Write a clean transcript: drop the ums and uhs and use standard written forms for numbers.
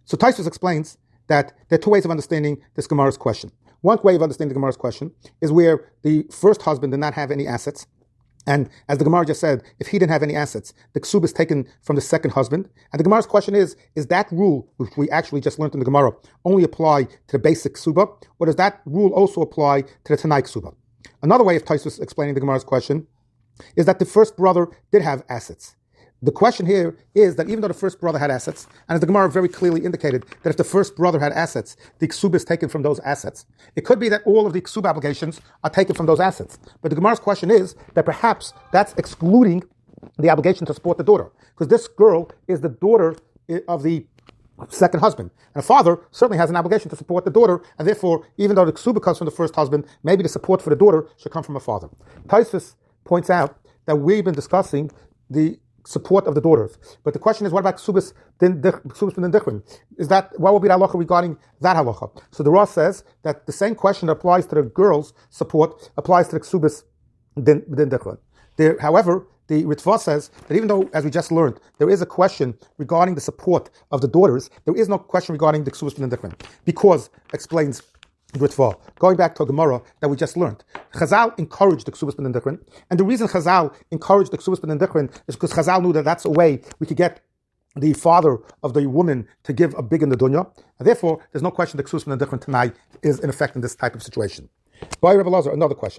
So Taisus explains that there are two ways of understanding this Gemara's question. One way of understanding the Gemara's question is where the first husband did not have any assets. And as the Gemara just said, if he didn't have any assets, the ksuba is taken from the second husband. And the Gemara's question is that rule, which we actually just learned in the Gemara, only apply to the basic ksuba, or does that rule also apply to the Tanai ksuba? Another way of Taisus explaining the Gemara's question is that the first brother did have assets. The question here is that even though the first brother had assets, and as the Gemara very clearly indicated, that if the first brother had assets, the ksuba is taken from those assets. It could be that all of the ksuba obligations are taken from those assets. But the Gemara's question is that perhaps that's excluding the obligation to support the daughter. Because this girl is the daughter of the second husband. And a father certainly has an obligation to support the daughter, and therefore, even though the ksuba comes from the first husband, maybe the support for the daughter should come from a father. Taisus points out that we've been discussing the support of the daughters. But the question is, what about Ksubis bin Dichrin? What will be the halacha regarding that halacha? So the Rosh says that the same question that applies to the girls' support applies to the Ksubis bin Dichrin. However, the Ritva says that even though, as we just learned, there is a question regarding the support of the daughters, there is no question regarding the Ksubis bin Dichrin. Because, explains Ritva, going back to a Gemara that we just learned, Chazal encouraged the Ksubas ben Dichrin, and the reason Chazal encouraged the Ksubas ben Dichrin is because Chazal knew that that's a way we could get the father of the woman to give a big in the dunya, and therefore there's no question the Ksubas ben Dichrin tonight is in effect in this type of situation. By Rebbe Lazar, another question.